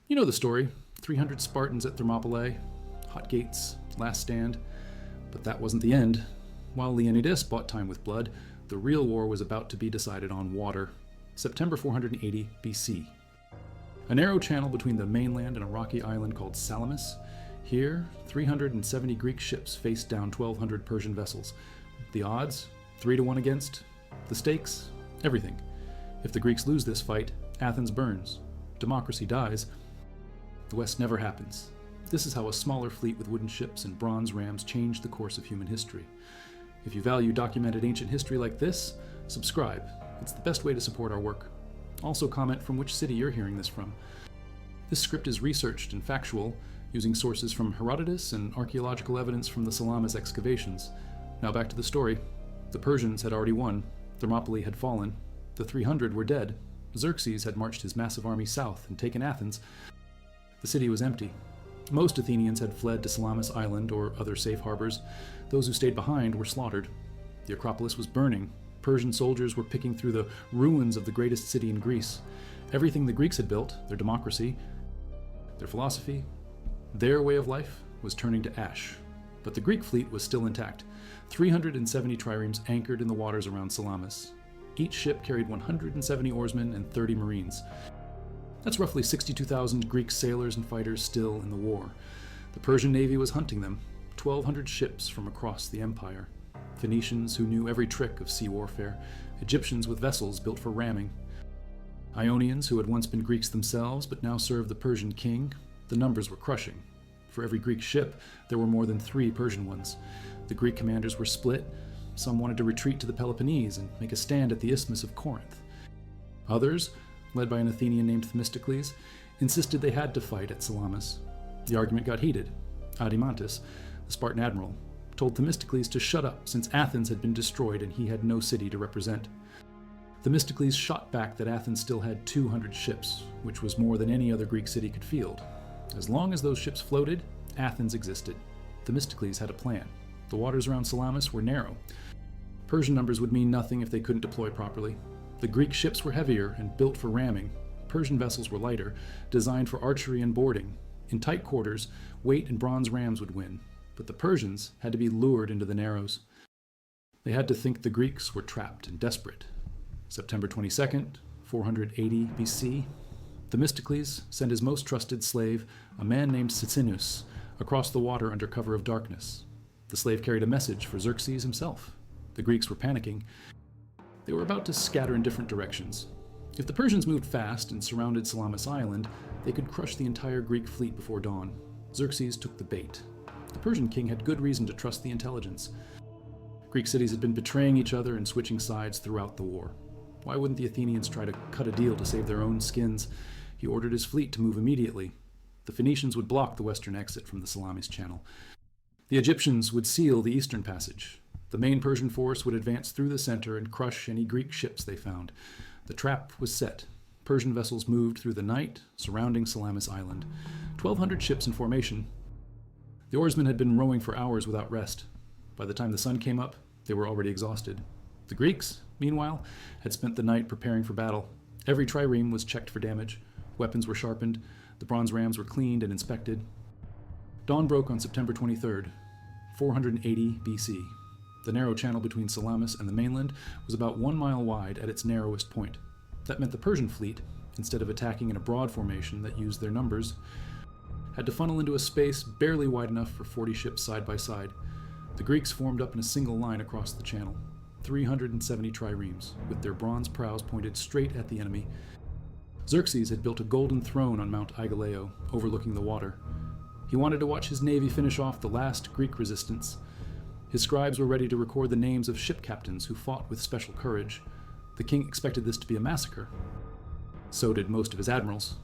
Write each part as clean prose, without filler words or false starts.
You know the story. 300 Spartans at Thermopylae, hot gates, last stand. But that wasn't the end. While Leonidas bought time with blood, the real war was about to be decided on water. September 480 BC. A narrow channel between the mainland and a rocky island called Salamis. Here, 370 Greek ships faced down 1,200 Persian vessels. The odds? 3-1 against. The stakes? Everything. If the Greeks lose this fight, Athens burns. Democracy dies. The West never happens. This is how a smaller fleet with wooden ships and bronze rams changed the course of human history. If you value documented ancient history like this, subscribe. It's the best way to support our work. Also comment from which city you're hearing this from. This script is researched and factual, using sources from Herodotus and archaeological evidence from the Salamis excavations. Now back to the story. The Persians had already won. Thermopylae had fallen. The 300 were dead. Xerxes had marched his massive army south and taken Athens. The city was empty. Most Athenians had fled to Salamis Island or other safe harbors. Those who stayed behind were slaughtered. The Acropolis was burning. Persian soldiers were picking through the ruins of the greatest city in Greece. Everything the Greeks had built, their democracy, their philosophy, their way of life, was turning to ash. But the Greek fleet was still intact. 370 triremes anchored in the waters around Salamis. Each ship carried 170 oarsmen and 30 marines. That's roughly 62,000 Greek sailors and fighters still in the war. The Persian navy was hunting them, 1,200 ships from across the empire. Phoenicians who knew every trick of sea warfare, Egyptians with vessels built for ramming, Ionians who had once been Greeks themselves but now served the Persian king. The numbers were crushing. For every Greek ship, there were more than 3 Persian ones. The Greek commanders were split. Some wanted to retreat to the Peloponnese and make a stand at the Isthmus of Corinth. Others, led by an Athenian named Themistocles, insisted they had to fight at Salamis. The argument got heated. Adimantus, the Spartan admiral, told Themistocles to shut up since Athens had been destroyed and he had no city to represent. Themistocles shot back that Athens still had 200 ships, which was more than any other Greek city could field. As long as those ships floated, Athens existed. Themistocles had a plan. The waters around Salamis were narrow. Persian numbers would mean nothing if they couldn't deploy properly. The Greek ships were heavier and built for ramming. Persian vessels were lighter, designed for archery and boarding. In tight quarters, weight and bronze rams would win, but the Persians had to be lured into the narrows. They had to think the Greeks were trapped and desperate. September 22nd, 480 BC, Themistocles sent his most trusted slave, a man named Sisinus, across the water under cover of darkness. The slave carried a message for Xerxes himself. The Greeks were panicking. They were about to scatter in different directions. If the Persians moved fast and surrounded Salamis Island, they could crush the entire Greek fleet before dawn. Xerxes took the bait. The Persian king had good reason to trust the intelligence. Greek cities had been betraying each other and switching sides throughout the war. Why wouldn't the Athenians try to cut a deal to save their own skins? He ordered his fleet to move immediately. The Phoenicians would block the western exit from the Salamis Channel. The Egyptians would seal the eastern passage. The main Persian force would advance through the center and crush any Greek ships they found. The trap was set. Persian vessels moved through the night, surrounding Salamis Island. 1,200 ships in formation. The oarsmen had been rowing for hours without rest. By the time the sun came up, they were already exhausted. The Greeks, meanwhile, had spent the night preparing for battle. Every trireme was checked for damage. Weapons were sharpened. The bronze rams were cleaned and inspected. Dawn broke on September 23rd, 480 BC. The narrow channel between Salamis and the mainland was about 1 mile wide at its narrowest point. That meant the Persian fleet, instead of attacking in a broad formation that used their numbers, had to funnel into a space barely wide enough for 40 ships side by side. The Greeks formed up in a single line across the channel, 370 triremes, with their bronze prows pointed straight at the enemy. Xerxes had built a golden throne on Mount Aigaleo, overlooking the water. He wanted to watch his navy finish off the last Greek resistance. His scribes were ready to record the names of ship captains who fought with special courage. The king expected this to be a massacre. So did most of his admirals.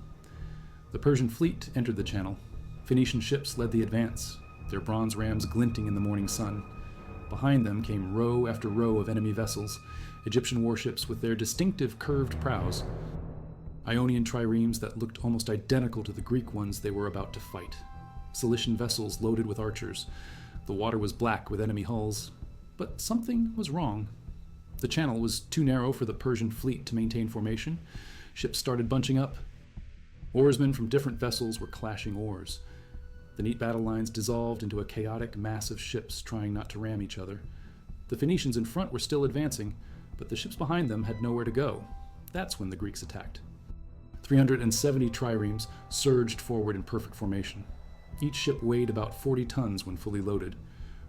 The Persian fleet entered the channel. Phoenician ships led the advance, their bronze rams glinting in the morning sun. Behind them came row after row of enemy vessels, Egyptian warships with their distinctive curved prows, Ionian triremes that looked almost identical to the Greek ones they were about to fight, Cilician vessels loaded with archers. The water was black with enemy hulls, but something was wrong. The channel was too narrow for the Persian fleet to maintain formation. Ships started bunching up. Oarsmen from different vessels were clashing oars. The neat battle lines dissolved into a chaotic mass of ships trying not to ram each other. The Phoenicians in front were still advancing, but the ships behind them had nowhere to go. That's when the Greeks attacked. 370 triremes surged forward in perfect formation. Each ship weighed about 40 tons when fully loaded.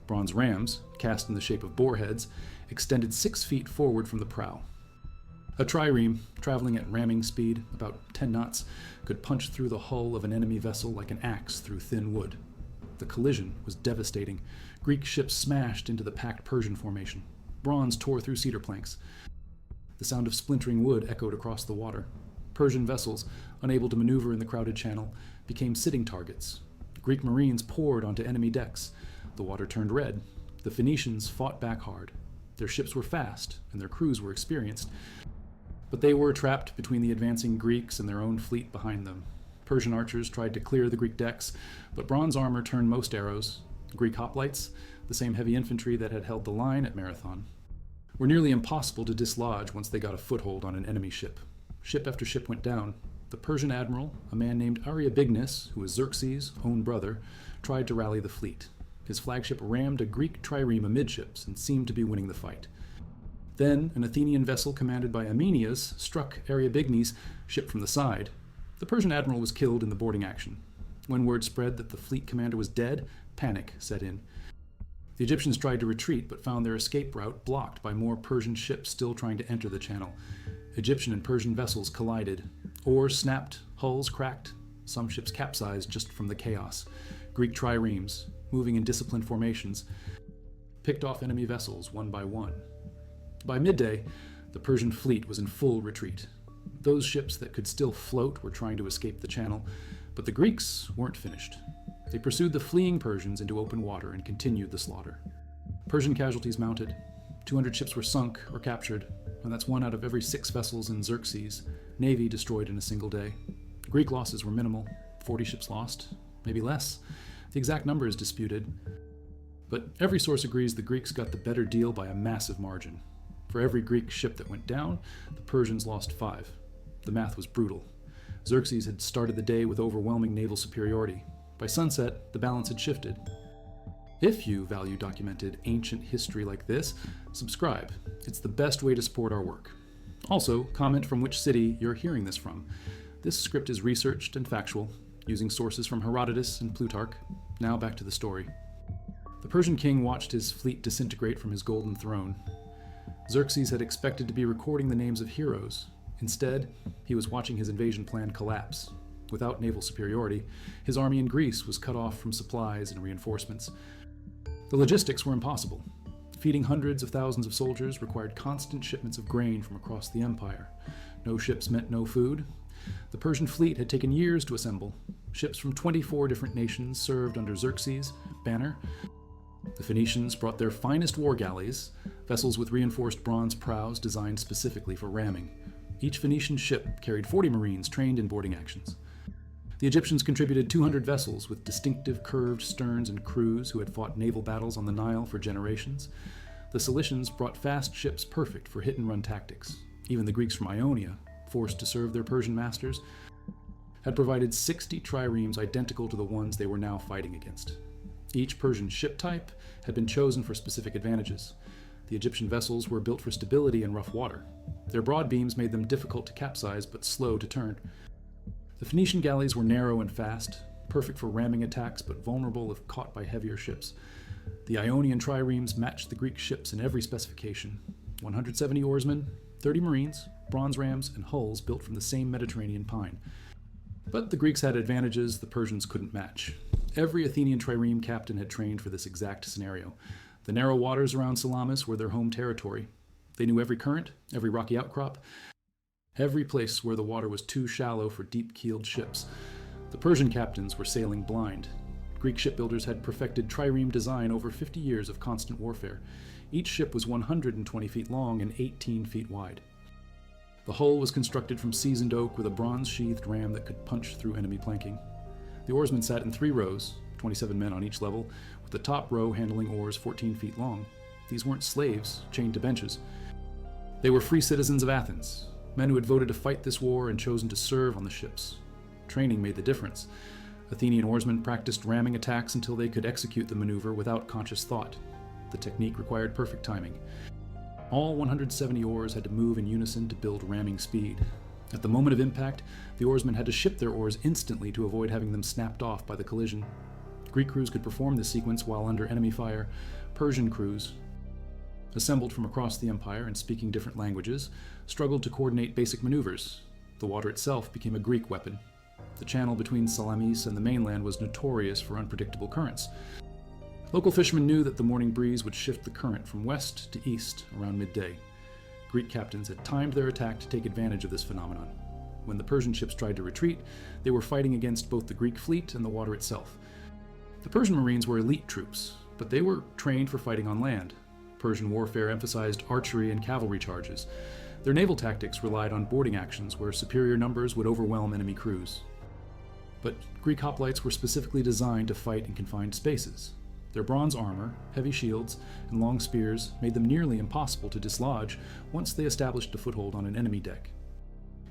Bronze rams, cast in the shape of boar heads, extended 6 feet forward from the prow. A trireme, traveling at ramming speed, about 10 knots, could punch through the hull of an enemy vessel like an axe through thin wood. The collision was devastating. Greek ships smashed into the packed Persian formation. Bronze tore through cedar planks. The sound of splintering wood echoed across the water. Persian vessels, unable to maneuver in the crowded channel, became sitting targets. Greek marines poured onto enemy decks. The water turned red. The Phoenicians fought back hard. Their ships were fast, and their crews were experienced. But they were trapped between the advancing Greeks and their own fleet behind them. Persian archers tried to clear the Greek decks, but bronze armor turned most arrows. Greek hoplites, the same heavy infantry that had held the line at Marathon, were nearly impossible to dislodge once they got a foothold on an enemy ship. Ship after ship went down. The Persian admiral, a man named Archaeologus, who was Xerxes' own brother, tried to rally the fleet. His flagship rammed a Greek trireme amidships and seemed to be winning the fight. Then, an Athenian vessel commanded by Amenias struck Archaeologus' ship from the side. The Persian admiral was killed in the boarding action. When word spread that the fleet commander was dead, panic set in. The Egyptians tried to retreat, but found their escape route blocked by more Persian ships still trying to enter the channel. Egyptian and Persian vessels collided. Oars snapped, hulls cracked. Some ships capsized just from the chaos. Greek triremes, moving in disciplined formations, picked off enemy vessels one by one. By midday, the Persian fleet was in full retreat. Those ships that could still float were trying to escape the channel, but the Greeks weren't finished. They pursued the fleeing Persians into open water and continued the slaughter. Persian casualties mounted. 200 ships were sunk or captured, and that's 1 out of every 6 vessels in Xerxes' navy destroyed in a single day. Greek losses were minimal. 40 ships lost, maybe less. The exact number is disputed. But every source agrees the Greeks got the better deal by a massive margin. For every Greek ship that went down, the Persians lost 5. The math was brutal. Xerxes had started the day with overwhelming naval superiority. By sunset, the balance had shifted. If you value documented ancient history like this, subscribe. It's the best way to support our work. Also, comment from which city you're hearing this from. This script is researched and factual, using sources from Herodotus and Plutarch. Now back to the story. The Persian king watched his fleet disintegrate from his golden throne. Xerxes had expected to be recording the names of heroes. Instead, he was watching his invasion plan collapse. Without naval superiority, his army in Greece was cut off from supplies and reinforcements. The logistics were impossible. Feeding hundreds of thousands of soldiers required constant shipments of grain from across the empire. No ships meant no food. The Persian fleet had taken years to assemble. Ships from 24 different nations served under Xerxes' banner. The Phoenicians brought their finest war galleys, vessels with reinforced bronze prows designed specifically for ramming. Each Phoenician ship carried 40 marines trained in boarding actions. The Egyptians contributed 200 vessels with distinctive curved sterns and crews who had fought naval battles on the Nile for generations. The Cilicians brought fast ships perfect for hit-and-run tactics. Even the Greeks from Ionia, forced to serve their Persian masters, had provided 60 triremes identical to the ones they were now fighting against. Each Persian ship type had been chosen for specific advantages. The Egyptian vessels were built for stability in rough water. Their broad beams made them difficult to capsize but slow to turn. The Phoenician galleys were narrow and fast, perfect for ramming attacks but vulnerable if caught by heavier ships. The Ionian triremes matched the Greek ships in every specification. 170 oarsmen, 30 marines, bronze rams, and hulls built from the same Mediterranean pine. But the Greeks had advantages the Persians couldn't match. Every Athenian trireme captain had trained for this exact scenario. The narrow waters around Salamis were their home territory. They knew every current, every rocky outcrop, every place where the water was too shallow for deep-keeled ships. The Persian captains were sailing blind. Greek shipbuilders had perfected trireme design over 50 years of constant warfare. Each ship was 120 feet long and 18 feet wide. The hull was constructed from seasoned oak with a bronze-sheathed ram that could punch through enemy planking. The oarsmen sat in 3 rows, 27 men on each level, with the top row handling oars 14 feet long. These weren't slaves, chained to benches. They were free citizens of Athens, men who had voted to fight this war and chosen to serve on the ships. Training made the difference. Athenian oarsmen practiced ramming attacks until they could execute the maneuver without conscious thought. The technique required perfect timing. All 170 oars had to move in unison to build ramming speed. At the moment of impact, the oarsmen had to ship their oars instantly to avoid having them snapped off by the collision. Greek crews could perform this sequence while under enemy fire. Persian crews, assembled from across the empire and speaking different languages, struggled to coordinate basic maneuvers. The water itself became a Greek weapon. The channel between Salamis and the mainland was notorious for unpredictable currents. Local fishermen knew that the morning breeze would shift the current from west to east around midday. Greek captains had timed their attack to take advantage of this phenomenon. When the Persian ships tried to retreat, they were fighting against both the Greek fleet and the water itself. The Persian Marines were elite troops, but they were trained for fighting on land. Persian warfare emphasized archery and cavalry charges. Their naval tactics relied on boarding actions where superior numbers would overwhelm enemy crews. But Greek hoplites were specifically designed to fight in confined spaces. Their bronze armor, heavy shields, and long spears made them nearly impossible to dislodge once they established a foothold on an enemy deck.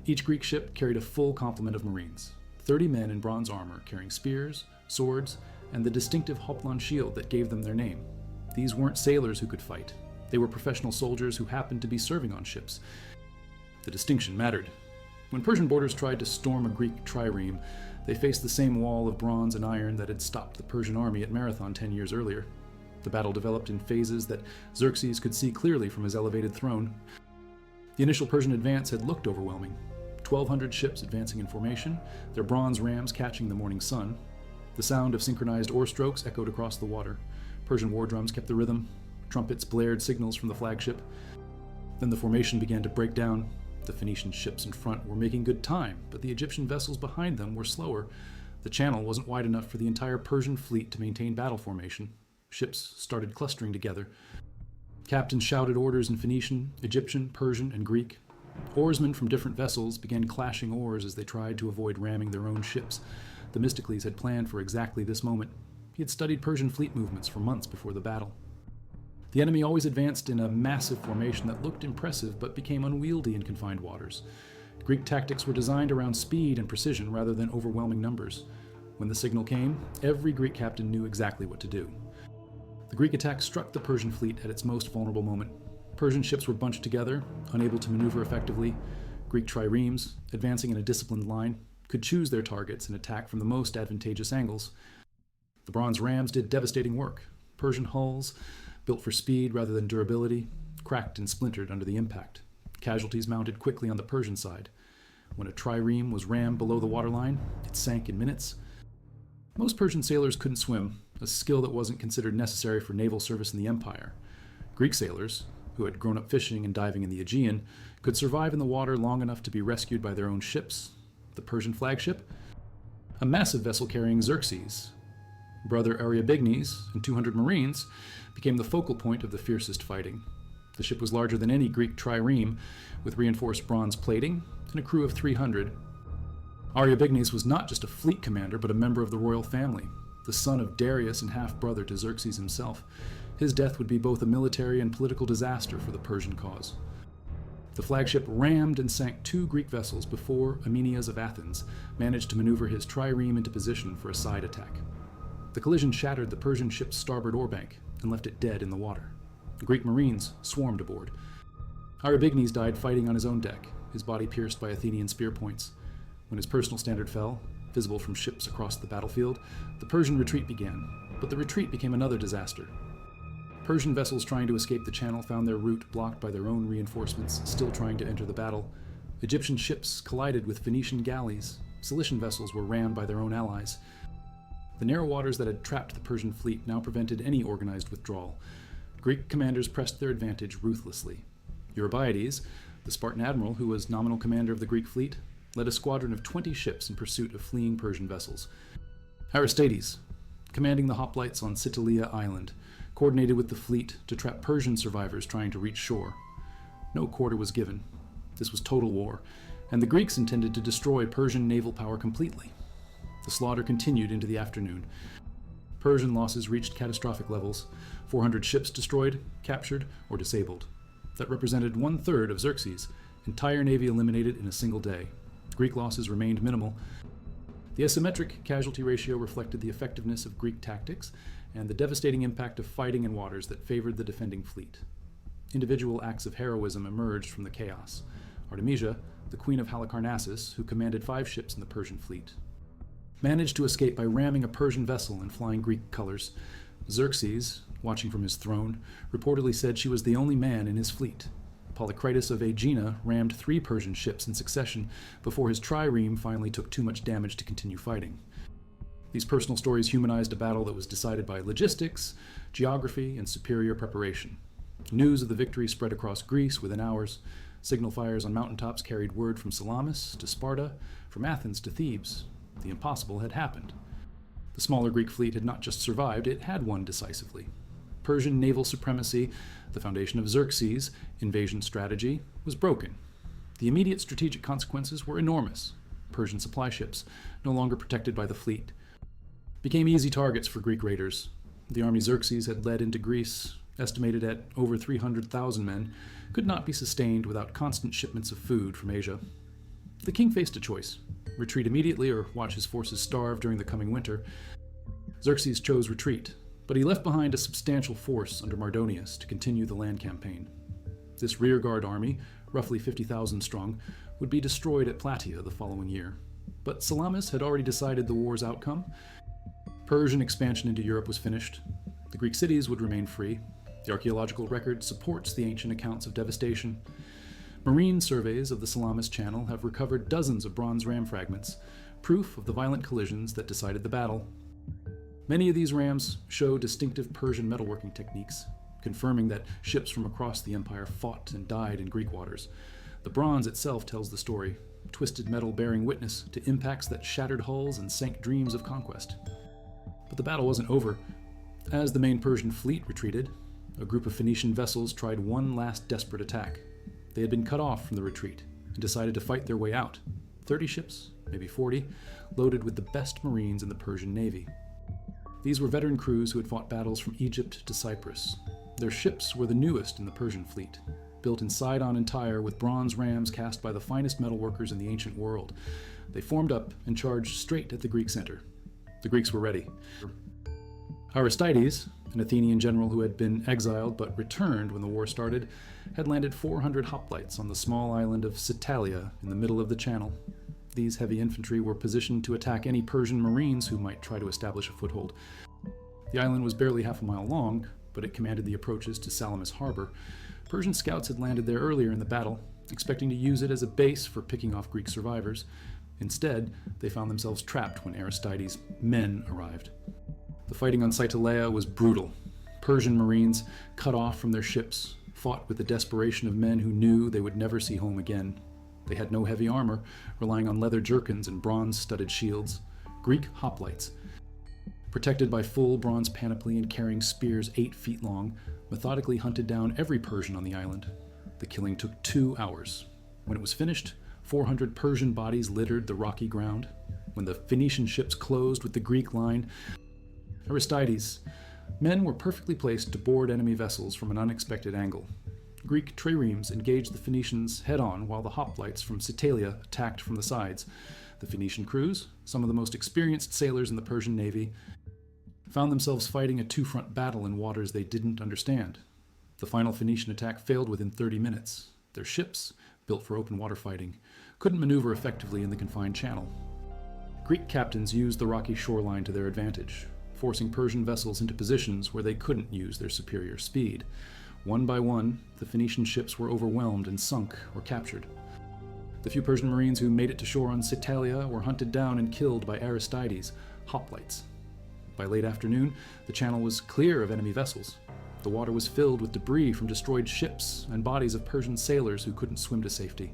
Each Greek ship carried a full complement of Marines, 30 men in bronze armor carrying spears, swords, and the distinctive hoplon shield that gave them their name. These weren't sailors who could fight. They were professional soldiers who happened to be serving on ships. The distinction mattered. When Persian boarders tried to storm a Greek trireme, they faced the same wall of bronze and iron that had stopped the Persian army at Marathon 10 years earlier. The battle developed in phases that Xerxes could see clearly from his elevated throne. The initial Persian advance had looked overwhelming. 1,200 ships advancing in formation, their bronze rams catching the morning sun. The sound of synchronized oar strokes echoed across the water. Persian war drums kept the rhythm. Trumpets blared signals from the flagship. Then the formation began to break down. The Phoenician ships in front were making good time, but the Egyptian vessels behind them were slower. The channel wasn't wide enough for the entire Persian fleet to maintain battle formation. Ships started clustering together. Captains shouted orders in Phoenician, Egyptian, Persian, and Greek. Oarsmen from different vessels began clashing oars as they tried to avoid ramming their own ships. Themistocles had planned for exactly this moment. He had studied Persian fleet movements for months before the battle. The enemy always advanced in a massive formation that looked impressive but became unwieldy in confined waters. Greek tactics were designed around speed and precision rather than overwhelming numbers. When the signal came, every Greek captain knew exactly what to do. The Greek attack struck the Persian fleet at its most vulnerable moment. Persian ships were bunched together, unable to maneuver effectively. Greek triremes, advancing in a disciplined line, could choose their targets and attack from the most advantageous angles. The bronze rams did devastating work. Persian hulls, built for speed rather than durability, cracked and splintered under the impact. Casualties mounted quickly on the Persian side. When a trireme was rammed below the waterline, it sank in minutes. Most Persian sailors couldn't swim, a skill that wasn't considered necessary for naval service in the empire. Greek sailors, who had grown up fishing and diving in the Aegean, could survive in the water long enough to be rescued by their own ships. The Persian flagship? A massive vessel carrying Xerxes. Brother Ariobaenes and 200 Marines became the focal point of the fiercest fighting. The ship was larger than any Greek trireme, with reinforced bronze plating and a crew of 300. Ariobaenes was not just a fleet commander, but a member of the royal family, the son of Darius and half-brother to Xerxes himself. His death would be both a military and political disaster for the Persian cause. The flagship rammed and sank 2 Greek vessels before Amenias of Athens managed to maneuver his trireme into position for a side attack. The collision shattered the Persian ship's starboard oarbank and left it dead in the water. The Greek Marines swarmed aboard. Ariobaenes died fighting on his own deck, his body pierced by Athenian spear points. When his personal standard fell, visible from ships across the battlefield, the Persian retreat began, but the retreat became another disaster. Persian vessels trying to escape the channel found their route blocked by their own reinforcements still trying to enter the battle. Egyptian ships collided with Phoenician galleys. Cilician vessels were rammed by their own allies. The narrow waters that had trapped the Persian fleet now prevented any organized withdrawal. Greek commanders pressed their advantage ruthlessly. Eurybiades, the Spartan admiral who was nominal commander of the Greek fleet, led a squadron of 20 ships in pursuit of fleeing Persian vessels. Aristides, commanding the hoplites on Citylea Island, coordinated with the fleet to trap Persian survivors trying to reach shore. No quarter was given. This was total war, and the Greeks intended to destroy Persian naval power completely. The slaughter continued into the afternoon. Persian losses reached catastrophic levels, 400 ships destroyed, captured, or disabled. That represented 1/3 of Xerxes' entire navy eliminated in a single day. Greek losses remained minimal. The asymmetric casualty ratio reflected the effectiveness of Greek tactics and the devastating impact of fighting in waters that favored the defending fleet. Individual acts of heroism emerged from the chaos. Artemisia, the queen of Halicarnassus, who commanded 5 ships in the Persian fleet, managed to escape by ramming a Persian vessel and flying Greek colors. Xerxes, watching from his throne, reportedly said she was the only man in his fleet. Polycritus of Aegina rammed 3 Persian ships in succession before his trireme finally took too much damage to continue fighting. These personal stories humanized a battle that was decided by logistics, geography, and superior preparation. News of the victory spread across Greece within hours. Signal fires on mountaintops carried word from Salamis to Sparta, from Athens to Thebes. The impossible had happened. The smaller Greek fleet had not just survived, it had won decisively. Persian naval supremacy, the foundation of Xerxes' invasion strategy, was broken. The immediate strategic consequences were enormous. Persian supply ships, no longer protected by the fleet, became easy targets for Greek raiders. The army Xerxes had led into Greece, estimated at over 300,000 men, could not be sustained without constant shipments of food from Asia. The king faced a choice: retreat immediately or watch his forces starve during the coming winter. Xerxes chose retreat, but he left behind a substantial force under Mardonius to continue the land campaign. This rearguard army, roughly 50,000 strong, would be destroyed at Plataea the following year. But Salamis had already decided the war's outcome. Persian expansion into Europe was finished. The Greek cities would remain free. The archaeological record supports the ancient accounts of devastation. Marine surveys of the Salamis Channel have recovered dozens of bronze ram fragments, proof of the violent collisions that decided the battle. Many of these rams show distinctive Persian metalworking techniques, confirming that ships from across the empire fought and died in Greek waters. The bronze itself tells the story, twisted metal bearing witness to impacts that shattered hulls and sank dreams of conquest. But the battle wasn't over. As the main Persian fleet retreated, a group of Phoenician vessels tried one last desperate attack. They had been cut off from the retreat and decided to fight their way out. 30 ships, maybe 40, loaded with the best marines in the Persian navy. These were veteran crews who had fought battles from Egypt to Cyprus. Their ships were the newest in the Persian fleet, built in Sidon and Tyre with bronze rams cast by the finest metalworkers in the ancient world. They formed up and charged straight at the Greek center. The Greeks were ready. Aristides, an Athenian general who had been exiled but returned when the war started, had landed 400 hoplites on the small island of Psytalia in the middle of the channel. These heavy infantry were positioned to attack any Persian marines who might try to establish a foothold. The island was barely half a mile long, but it commanded the approaches to Salamis harbor. Persian scouts had landed there earlier in the battle, expecting to use it as a base for picking off Greek survivors. Instead, they found themselves trapped when Aristides' men arrived. The fighting on Psytalia was brutal. Persian marines, cut off from their ships, fought with the desperation of men who knew they would never see home again. They had no heavy armor, relying on leather jerkins and bronze-studded shields. Greek hoplites, protected by full bronze panoply and carrying spears 8 feet long, methodically hunted down every Persian on the island. The killing took 2 hours. When it was finished, 400 Persian bodies littered the rocky ground. When the Phoenician ships closed with the Greek line, Aristides' men were perfectly placed to board enemy vessels from an unexpected angle. Greek triremes engaged the Phoenicians head-on while the hoplites from Psytalia attacked from the sides. The Phoenician crews, some of the most experienced sailors in the Persian navy, found themselves fighting a two-front battle in waters they didn't understand. The final Phoenician attack failed within 30 minutes. Their ships, built for open water fighting, couldn't maneuver effectively in the confined channel. Greek captains used the rocky shoreline to their advantage, forcing Persian vessels into positions where they couldn't use their superior speed. One by one, the Phoenician ships were overwhelmed and sunk or captured. The few Persian marines who made it to shore on Psytalia were hunted down and killed by Aristides' hoplites. By late afternoon, the channel was clear of enemy vessels. The water was filled with debris from destroyed ships and bodies of Persian sailors who couldn't swim to safety.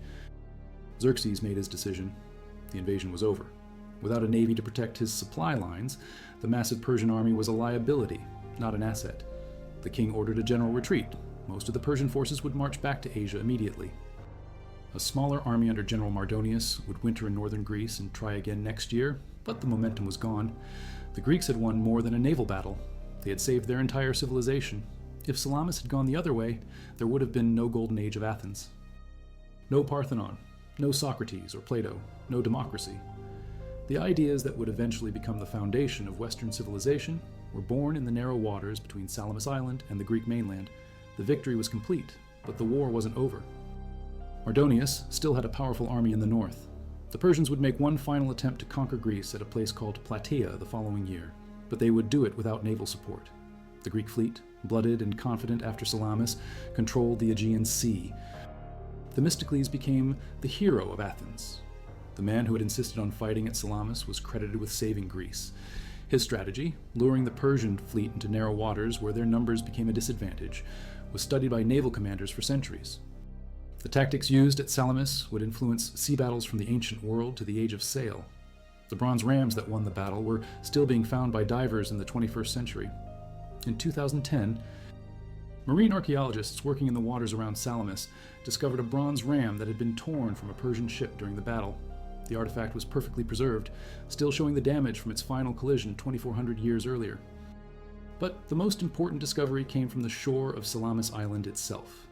Xerxes made his decision. The invasion was over. Without a navy to protect his supply lines, the massive Persian army was a liability, not an asset. The king ordered a general retreat. Most of the Persian forces would march back to Asia immediately. A smaller army under General Mardonius would winter in northern Greece and try again next year, but the momentum was gone. The Greeks had won more than a naval battle. They had saved their entire civilization. If Salamis had gone the other way, there would have been no golden age of Athens. No Parthenon, no Socrates or Plato, no democracy. The ideas that would eventually become the foundation of Western civilization were born in the narrow waters between Salamis Island and the Greek mainland. The victory was complete, but the war wasn't over. Mardonius still had a powerful army in the north. The Persians would make one final attempt to conquer Greece at a place called Plataea the following year, but they would do it without naval support. The Greek fleet, blooded and confident after Salamis, controlled the Aegean Sea. Themistocles became the hero of Athens. The man who had insisted on fighting at Salamis was credited with saving Greece. His strategy, luring the Persian fleet into narrow waters where their numbers became a disadvantage, was studied by naval commanders for centuries. The tactics used at Salamis would influence sea battles from the ancient world to the age of sail. The bronze rams that won the battle were still being found by divers in the 21st century. In 2010, marine archaeologists working in the waters around Salamis discovered a bronze ram that had been torn from a Persian ship during the battle. The artifact was perfectly preserved, still showing the damage from its final collision 2,400 years earlier. But the most important discovery came from the shore of Salamis Island itself.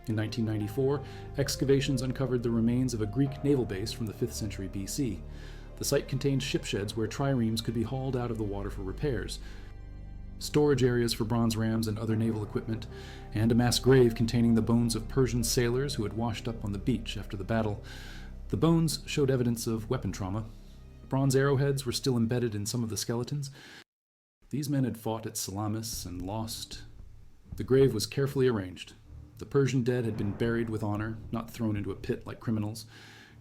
In 1994, excavations uncovered the remains of a Greek naval base from the 5th century BC. The site contained ship sheds where triremes could be hauled out of the water for repairs, storage areas for bronze rams and other naval equipment, and a mass grave containing the bones of Persian sailors who had washed up on the beach after the battle. The bones showed evidence of weapon trauma. Bronze arrowheads were still embedded in some of the skeletons. These men had fought at Salamis and lost. The grave was carefully arranged. The Persian dead had been buried with honor, not thrown into a pit like criminals.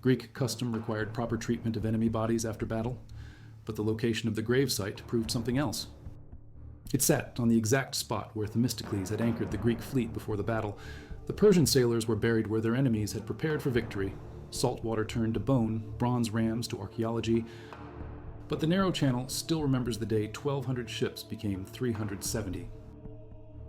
Greek custom required proper treatment of enemy bodies after battle, but the location of the gravesite proved something else. It sat on the exact spot where Themistocles had anchored the Greek fleet before the battle. The Persian sailors were buried where their enemies had prepared for victory. Salt water turned to bone, bronze rams to archaeology. But the narrow channel still remembers the day 1,200 ships became 370.